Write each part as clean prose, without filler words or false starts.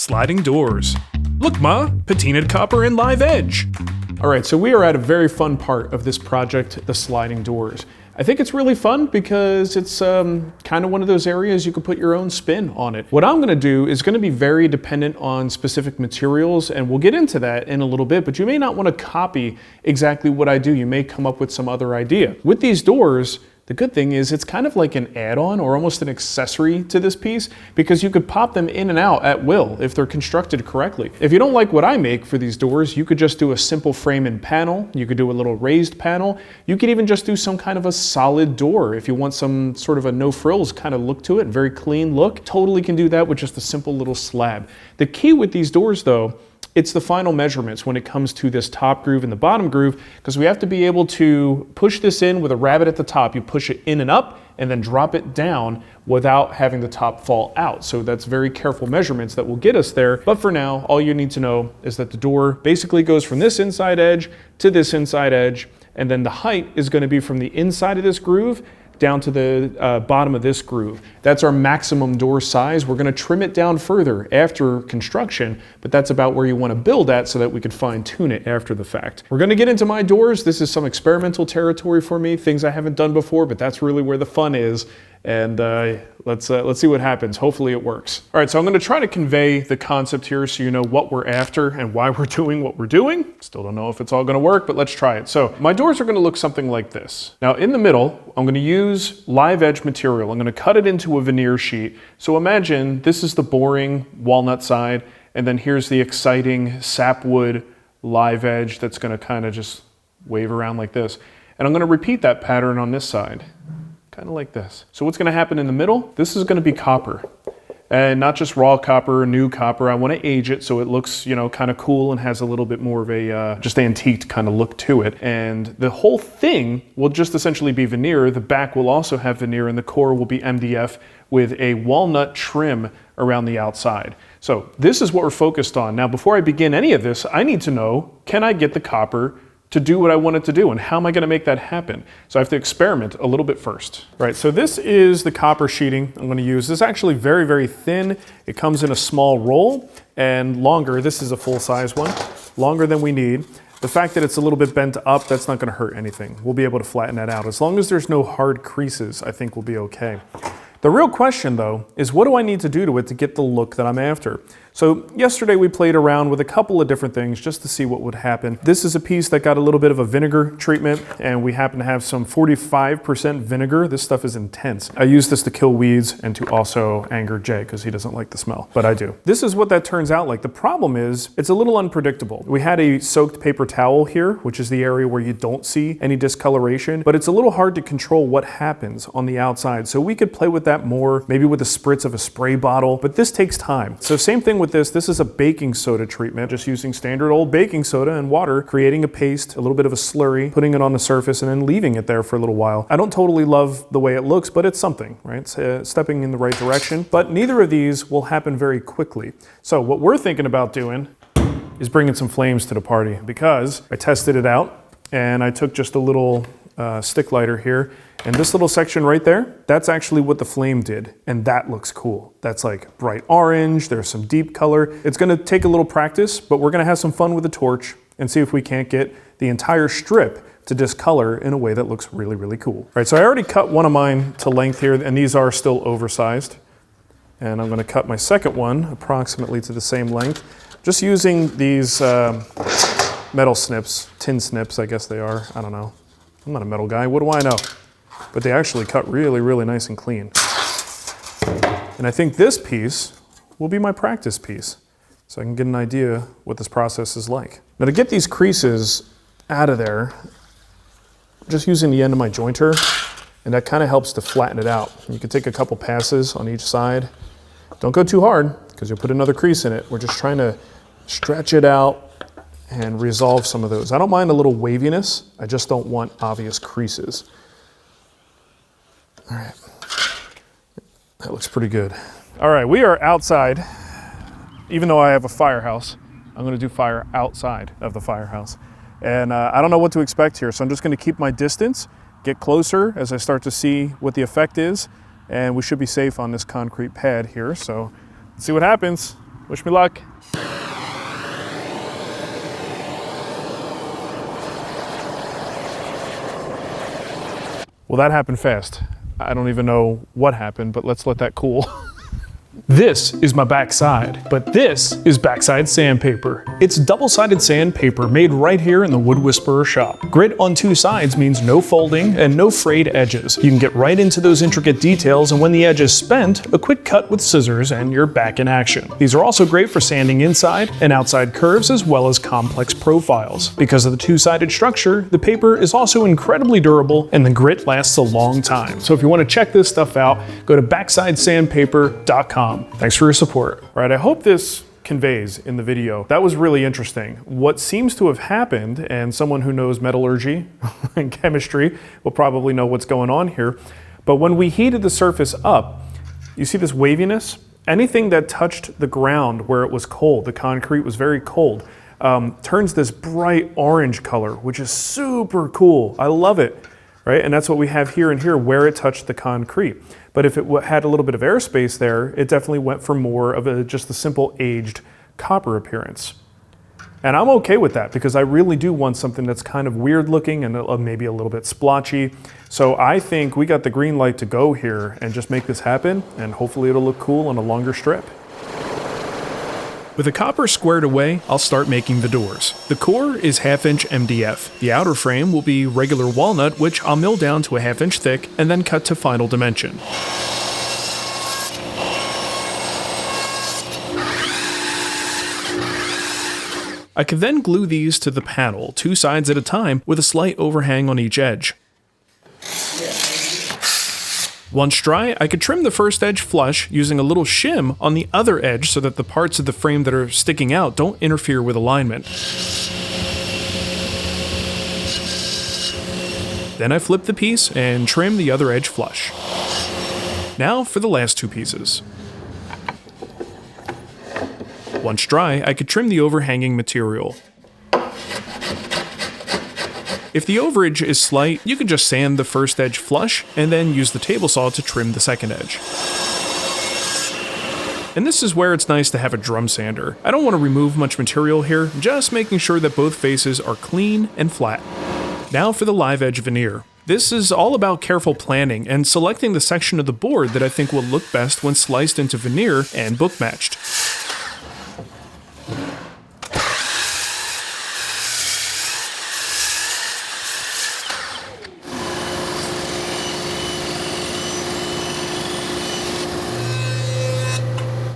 sliding doors. Look, Ma, patinaed copper and live edge. All right, so we are at a very fun part of this project, the sliding doors. I think it's really fun because it's kind of one of those areas you can put your own spin on it. What I'm gonna do is gonna be very dependent on specific materials, and we'll get into that in a little bit, but you may not wanna copy exactly what I do. You may come up with some other idea. With these doors, the good thing is it's kind of like an add-on or almost an accessory to this piece because you could pop them in and out at will if they're constructed correctly. If you don't like what I make for these doors, you could just do a simple frame and panel. You could do a little raised panel. You could even just do some kind of a solid door if you want some sort of a no frills kind of look to it, very clean look. Totally can do that with just a simple little slab. The key with these doors though, it's the final measurements when it comes to this top groove and the bottom groove, because we have to be able to push this in with a rabbet at the top. You push it in and up and then drop it down without having the top fall out. So that's very careful measurements that will get us there. But for now, all you need to know is that the door basically goes from this inside edge to this inside edge, and then the height is going to be from the inside of this groove down to the bottom of this groove. That's our maximum door size. We're gonna trim it down further after construction, but that's about where you wanna build at so that we could fine tune it after the fact. We're gonna get into my doors. This is some experimental territory for me, things I haven't done before, but that's really where the fun is. And let's see what happens. Hopefully it works. All right, so I'm gonna try to convey the concept here so you know what we're after and why we're doing what we're doing. Still don't know if it's all gonna work, but let's try it. So my doors are gonna look something like this. Now in the middle, I'm gonna use live edge material. I'm gonna cut it into a veneer sheet. So imagine this is the boring walnut side, and then here's the exciting sapwood live edge that's gonna kind of just wave around like this. And I'm gonna repeat that pattern on this side. Kind of like this. So what's going to happen in the middle? This is going to be copper, and not just raw copper, new copper. I want to age it so it looks, you know, kind of cool and has a little bit more of a just antiqued kind of look to it. And the whole thing will just essentially be veneer. The back will also have veneer, and the core will be MDF with a walnut trim around the outside. So this is what we're focused on. Now, before I begin any of this, I need to know, can I get the copper to do what I want it to do, and how am I gonna make that happen? So I have to experiment a little bit first. Right, so this is the copper sheeting I'm gonna use. This is actually very, very thin. It comes in a small roll and longer. This is a full-size one, longer than we need. The fact that it's a little bit bent up, that's not gonna hurt anything. We'll be able to flatten that out. As long as there's no hard creases, I think we'll be okay. The real question though, is what do I need to do to it to get the look that I'm after? So yesterday we played around with a couple of different things just to see what would happen. This is a piece that got a little bit of a vinegar treatment, and we happen to have some 45% vinegar. This stuff is intense. I use this to kill weeds and to also anger Jay because he doesn't like the smell, but I do. This is what that turns out like. The problem is it's a little unpredictable. We had a soaked paper towel here, which is the area where you don't see any discoloration, but it's a little hard to control what happens on the outside. So we could play with that more, maybe with a spritz of a spray bottle, but this takes time. So same thing with this is a baking soda treatment, just using standard old baking soda and water, creating a paste, a little bit of a slurry, putting it on the surface and then leaving it there for a little while. I don't totally love the way it looks, but it's something, right? It's stepping in the right direction, but neither of these will happen very quickly. So what we're thinking about doing is bringing some flames to the party, because I tested it out and I took just a little stick lighter here, and this little section right there, that's actually what the flame did, and that looks cool. That's like bright orange, there's some deep color. It's gonna take a little practice, but we're gonna have some fun with the torch and see if we can't get the entire strip to discolor in a way that looks really, really cool. All right, so I already cut one of mine to length here, and these are still oversized. And I'm gonna cut my second one approximately to the same length, just using these metal snips, tin snips, I guess they are, I don't know. I'm not a metal guy, what do I know? But they actually cut really, really nice and clean. And I think this piece will be my practice piece, so I can get an idea what this process is like. Now to get these creases out of there, I'm just using the end of my jointer, and that kind of helps to flatten it out. You can take a couple passes on each side. Don't go too hard, because you'll put another crease in it. We're just trying to stretch it out and resolve some of those. I don't mind a little waviness, I just don't want obvious creases. All right, that looks pretty good. All right, we are outside. Even though I have a firehouse, I'm gonna do fire outside of the firehouse. And I don't know what to expect here, so I'm just gonna keep my distance, get closer as I start to see what the effect is, and we should be safe on this concrete pad here, so let's see what happens. Wish me luck. Well, that happened fast. I don't even know what happened, but let's let that cool. This is my backside, but this is backside sandpaper. It's double-sided sandpaper made right here in the Wood Whisperer shop. Grit on two sides means no folding and no frayed edges. You can get right into those intricate details, and when the edge is spent, a quick cut with scissors and you're back in action. These are also great for sanding inside and outside curves as well as complex profiles. Because of the two-sided structure, the paper is also incredibly durable and the grit lasts a long time. So if you want to check this stuff out, go to backsideSandpaper.com. Thanks for your support. All right, I hope this conveys in the video. That was really interesting. What seems to have happened, and someone who knows metallurgy and chemistry will probably know what's going on here, but when we heated the surface up, you see this waviness? Anything that touched the ground where it was cold, the concrete was very cold, turns this bright orange color, which is super cool. I love it. Right? And that's what we have here and here where it touched the concrete. But if it had a little bit of airspace there, it definitely went for more of just a simple aged copper appearance. And I'm okay with that because I really do want something that's kind of weird looking and maybe a little bit splotchy. So I think we got the green light to go here and just make this happen, and hopefully it'll look cool on a longer strip. With the copper squared away, I'll start making the doors. The core is 1/2" MDF. The outer frame will be regular walnut, which I'll mill down to a 1/2" thick and then cut to final dimension. I can then glue these to the panel, 2 sides at a time, with a slight overhang on each edge. Once dry, I could trim the first edge flush using a little shim on the other edge so that the parts of the frame that are sticking out don't interfere with alignment. Then I flip the piece and trim the other edge flush. Now for the last 2 pieces. Once dry, I could trim the overhanging material. If the overage is slight, you can just sand the first edge flush and then use the table saw to trim the second edge. And this is where it's nice to have a drum sander. I don't want to remove much material here, just making sure that both faces are clean and flat. Now for the live edge veneer. This is all about careful planning and selecting the section of the board that I think will look best when sliced into veneer and book matched.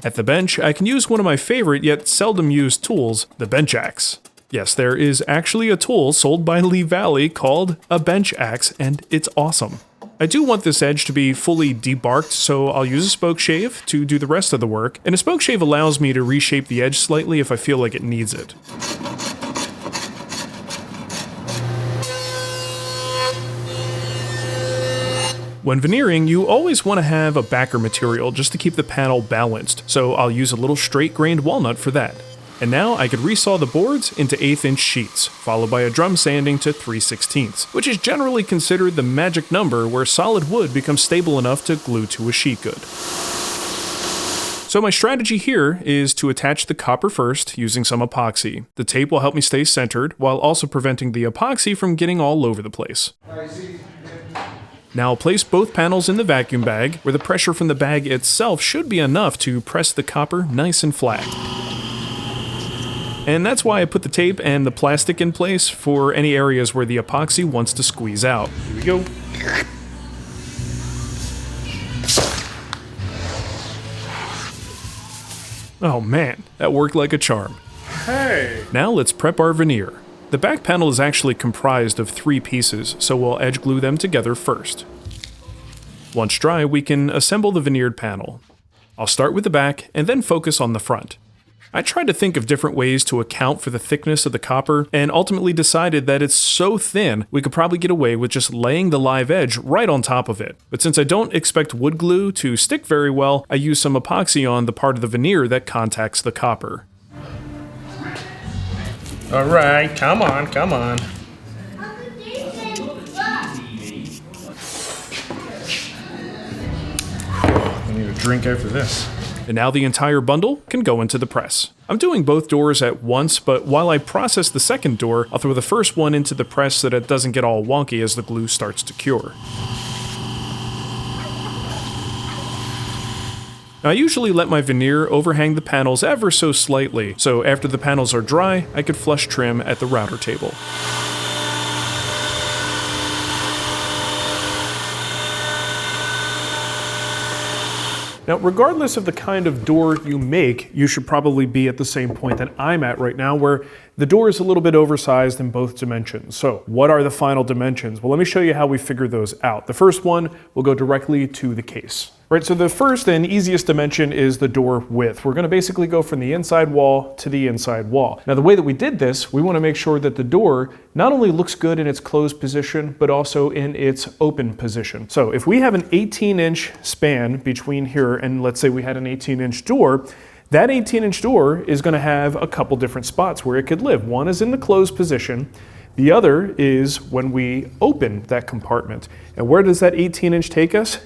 At the bench, I can use one of my favorite yet seldom used tools, the bench axe. Yes, there is actually a tool sold by Lee Valley called a bench axe, and it's awesome. I do want this edge to be fully debarked, so I'll use a spoke shave to do the rest of the work, and a spoke shave allows me to reshape the edge slightly if I feel like it needs it. When veneering, you always want to have a backer material just to keep the panel balanced, so I'll use a little straight-grained walnut for that. And now I could resaw the boards into 1/8" sheets, followed by a drum sanding to 3/16, which is generally considered the magic number where solid wood becomes stable enough to glue to a sheet good. So my strategy here is to attach the copper first using some epoxy. The tape will help me stay centered while also preventing the epoxy from getting all over the place. Now I'll place both panels in the vacuum bag, where the pressure from the bag itself should be enough to press the copper nice and flat. And that's why I put the tape and the plastic in place for any areas where the epoxy wants to squeeze out. Here we go. Oh man, that worked like a charm. Hey! Now let's prep our veneer. The back panel is actually comprised of 3 pieces, so we'll edge glue them together first. Once dry, we can assemble the veneered panel. I'll start with the back and then focus on the front. I tried to think of different ways to account for the thickness of the copper and ultimately decided that it's so thin we could probably get away with just laying the live edge right on top of it. But since I don't expect wood glue to stick very well, I use some epoxy on the part of the veneer that contacts the copper. All right, come on, come on. I need a drink after this. And now the entire bundle can go into the press. I'm doing both doors at once, but while I process the second door, I'll throw the first one into the press so that it doesn't get all wonky as the glue starts to cure. Now, I usually let my veneer overhang the panels ever so slightly, so after the panels are dry, I could flush trim at the router table. Now, regardless of the kind of door you make, you should probably be at the same point that I'm at right now, where the door is a little bit oversized in both dimensions. So what are the final dimensions? Well, let me show you how we figure those out. The first one will go directly to the case. Right, so the first and easiest dimension is the door width. We're going to basically go from the inside wall to the inside wall. Now, the way that we did this, we want to make sure that the door not only looks good in its closed position, but also in its open position. So if we have an 18-inch span between here and let's say we had an 18-inch door, that 18-inch door is going to have a couple different spots where it could live. One is in the closed position. The other is when we open that compartment. And where does that 18-inch take us?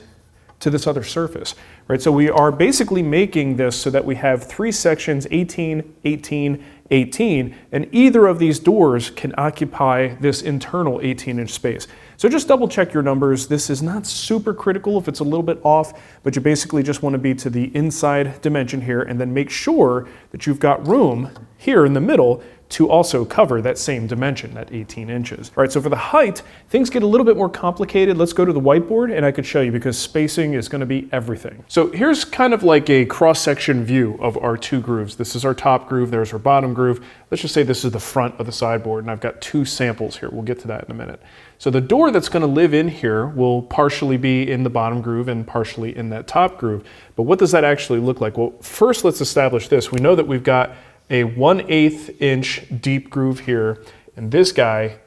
To this other surface, right? So we are basically making this so that we have three sections, 18, 18, 18, and either of these doors can occupy this internal 18-inch space. So just double check your numbers. This is not super critical if it's a little bit off, but you basically just want to be to the inside dimension here and then make sure that you've got room here in the middle to also cover that same dimension, that 18 inches. All right, so for the height, things get a little bit more complicated. Let's go to the whiteboard and I could show you because spacing is going to be everything. So here's kind of like a cross-section view of our two grooves. This is our top groove, there's our bottom groove. Let's just say this is the front of the sideboard and I've got two samples here. We'll get to that in a minute. So the door that's going to live in here will partially be in the bottom groove and partially in that top groove. But what does that actually look like? Well, first let's establish this. We know that we've got a 1/8 inch deep groove here, and this guy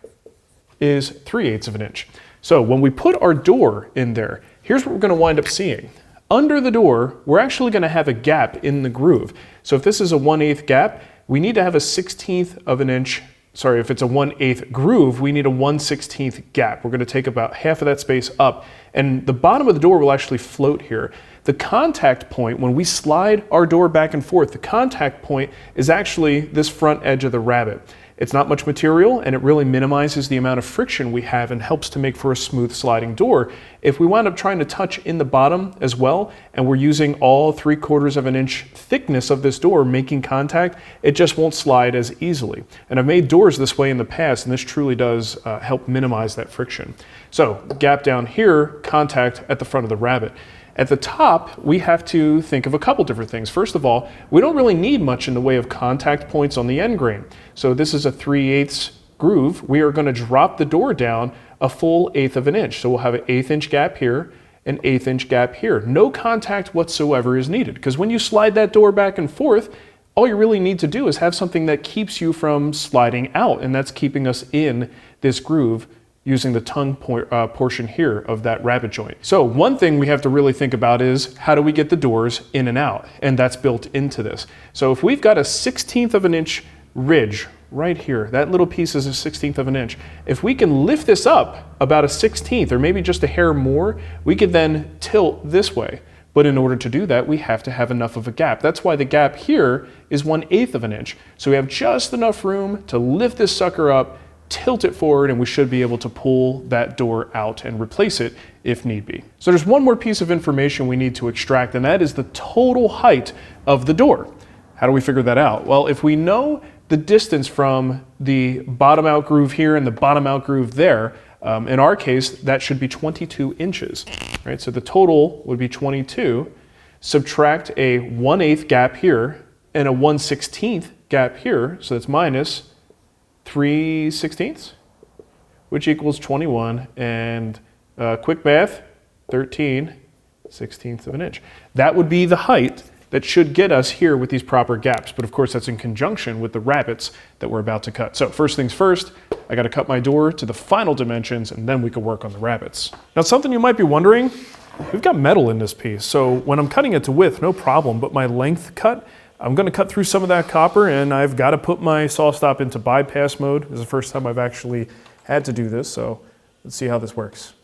is 3/8 of an inch. So when we put our door in there, here's what we're going to wind up seeing. Under the door, we're actually going to have a gap in the groove. So if this is a 1/8 gap, we need to have a 1/16 of an inch. Sorry, if it's a 1/8 groove, we need a 1/16 gap. We're going to take about half of that space up, and the bottom of the door will actually float here. The contact point, when we slide our door back and forth, the contact point is actually this front edge of the rabbet. It's not much material and it really minimizes the amount of friction we have and helps to make for a smooth sliding door. If we wind up trying to touch in the bottom as well, and we're using all 3/4 of an inch thickness of this door making contact, it just won't slide as easily. And I've made doors this way in the past, and this truly does help minimize that friction. So gap down here, contact at the front of the rabbet. At the top, we have to think of a couple different things. First of all, we don't really need much in the way of contact points on the end grain. So this is a 3/8 groove. We are going to drop the door down a full 1/8 of an inch. So we'll have an 1/8 inch gap here, an 1/8 inch gap here. No contact whatsoever is needed, because when you slide that door back and forth, all you really need to do is have something that keeps you from sliding out, and that's keeping us in this groove using the tongue portion here of that rabbet joint. So one thing we have to really think about is how do we get the doors in and out? And that's built into this. So if we've got a 1/16 of an inch ridge right here, that little piece is a 1/16 of an inch. If we can lift this up about a 1/16 or maybe just a hair more, we could then tilt this way. But in order to do that, we have to have enough of a gap. That's why the gap here is 1/8 of an inch. So we have just enough room to lift this sucker up, tilt it forward, and we should be able to pull that door out and replace it if need be. So there's one more piece of information we need to extract, and that is the total height of the door. How do we figure that out? Well, if we know the distance from the bottom out groove here and the bottom out groove there, in our case, that should be 22 inches, right? So the total would be 22. Subtract a 1/8 gap here and a 1/16 gap here, so that's minus 3/16, which equals 21, and quick math, 13/16 of an inch. That would be the height that should get us here with these proper gaps, but of course that's in conjunction with the rabbets that we're about to cut. So first things first, I gotta cut my door to the final dimensions, and then we can work on the rabbets. Now something you might be wondering, we've got metal in this piece, so when I'm cutting it to width, no problem, but my length cut, I'm going to cut through some of that copper, and I've got to put my saw stop into bypass mode. This is the first time I've actually had to do this, so let's see how this works.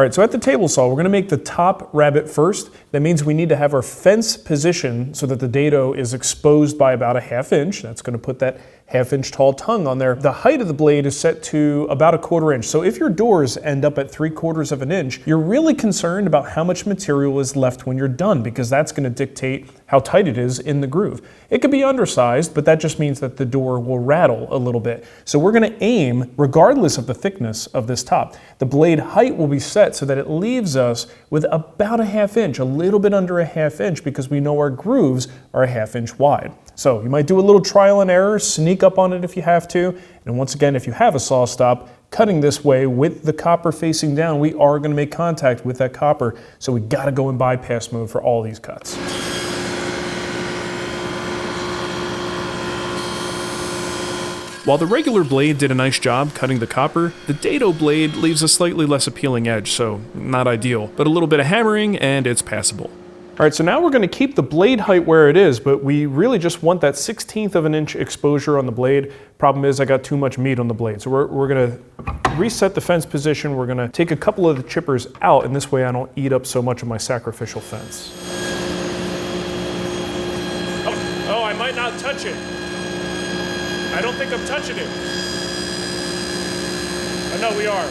All right, so at the table saw, we're gonna make the top rabbet first. That means we need to have our fence position so that the dado is exposed by about a 1/2 inch. That's gonna put that 1/2 inch tall tongue on there. The height of the blade is set to about 1/4 inch. So if your doors end up at 3/4 of an inch, you're really concerned about how much material is left when you're done, because that's gonna dictate how tight it is in the groove. It could be undersized, but that just means that the door will rattle a little bit. So we're gonna aim, regardless of the thickness of this top, the blade height will be set so that it leaves us with about a 1/2 inch, a little bit under a 1/2 inch, because we know our grooves are a 1/2 inch wide. So you might do a little trial and error, sneak up on it if you have to. And once again, if you have a saw stop, cutting this way with the copper facing down, we are gonna make contact with that copper. So we gotta go in bypass mode for all these cuts. While the regular blade did a nice job cutting the copper, the dado blade leaves a slightly less appealing edge, so not ideal, but a little bit of hammering and it's passable. All right, so now we're gonna keep the blade height where it is, but we really just want that 1/16 of an inch exposure on the blade. Problem is I got too much meat on the blade. So we're gonna reset the fence position. We're gonna take a couple of the chippers out, and this way I don't eat up so much of my sacrificial fence. Oh, I might not touch it. I don't think I'm touching it. Oh, no, we are.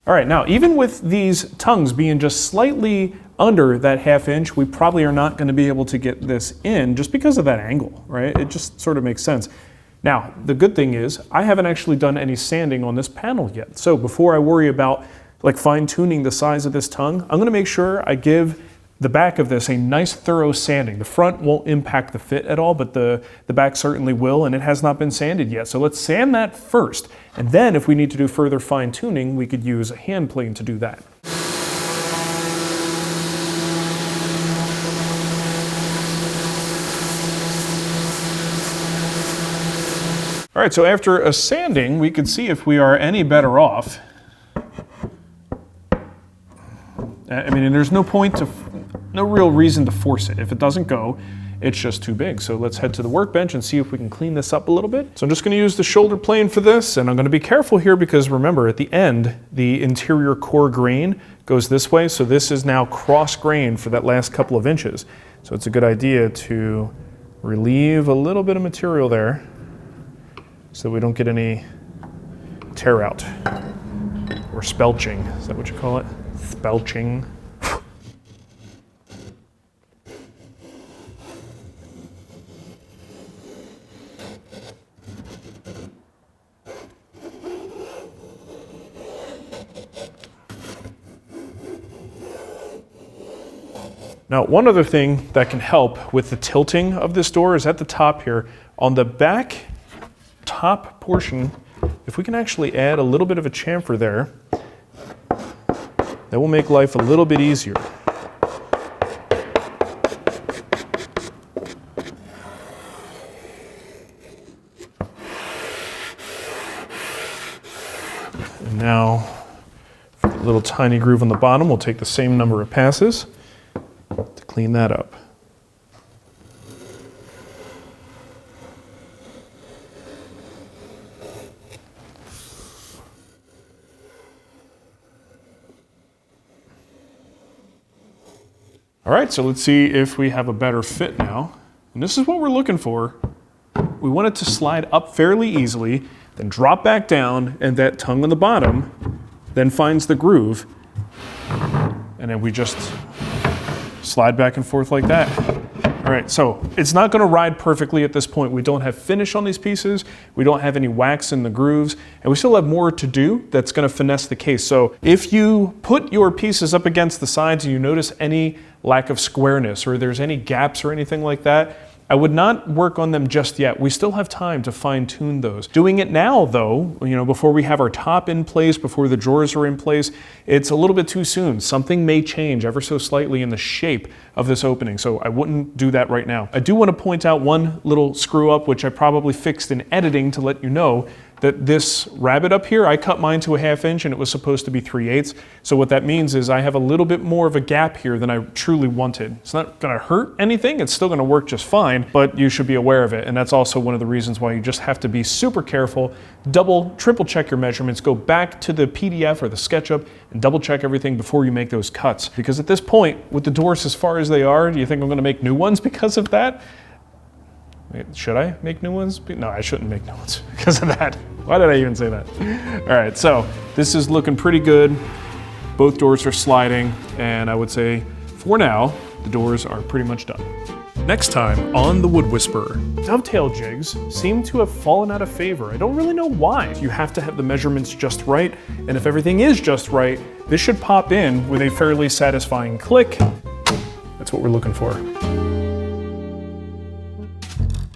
All right, now even with these tongues being just slightly under that 1/2 inch, we probably are not gonna be able to get this in just because of that angle, right? It just sort of makes sense. Now, the good thing is I haven't actually done any sanding on this panel yet. So before I worry about like fine tuning the size of this tongue, I'm gonna make sure I give the back of this a nice thorough sanding. The front won't impact the fit at all, but the back certainly will, and it has not been sanded yet. So let's sand that first. And then if we need to do further fine tuning, we could use a hand plane to do that. All right, so after a sanding, we can see if we are any better off. I mean, and there's no real reason to force it. If it doesn't go, it's just too big. So let's head to the workbench and see if we can clean this up a little bit. So I'm just gonna use the shoulder plane for this, and I'm gonna be careful here because remember, at the end, the interior core grain goes this way, so this is now cross-grained for that last couple of inches. So it's a good idea to relieve a little bit of material there so we don't get any tear out or spelching. Is that what you call it? Spelching. Now, one other thing that can help with the tilting of this door is at the top here. On the back top portion, if we can actually add a little bit of a chamfer there, that will make life a little bit easier. And now, for the little tiny groove on the bottom, we'll take the same number of passes to clean that up. All right, so let's see if we have a better fit now. And this is what we're looking for. We want it to slide up fairly easily, then drop back down, and that tongue on the bottom then finds the groove. And then we just slide back and forth like that. All right, so it's not gonna ride perfectly at this point. We don't have finish on these pieces. We don't have any wax in the grooves, and we still have more to do that's gonna finesse the case. So if you put your pieces up against the sides and you notice any lack of squareness or there's any gaps or anything like that, I would not work on them just yet. We still have time to fine tune those. Doing it now though, before we have our top in place, before the drawers are in place, it's a little bit too soon. Something may change ever so slightly in the shape of this opening, so I wouldn't do that right now. I do want to point out one little screw up, which I probably fixed in editing to let you know. that this rabbet up here, I cut mine to a 1/2 inch and it was supposed to be 3/8. So what that means is I have a little bit more of a gap here than I truly wanted. It's not gonna hurt anything, it's still gonna work just fine, but you should be aware of it. And that's also one of the reasons why you just have to be super careful, double, triple check your measurements, go back to the PDF or the SketchUp and double check everything before you make those cuts. Because at this point, with the doors as far as they are, do you think I'm gonna make new ones because of that? Should I make new ones? No, I shouldn't make new ones because of that. Why did I even say that? All right, so this is looking pretty good. Both doors are sliding, and I would say, for now, the doors are pretty much done. Next time on The Wood Whisperer, dovetail jigs seem to have fallen out of favor. I don't really know why. You have to have the measurements just right, and if everything is just right, this should pop in with a fairly satisfying click. That's what we're looking for.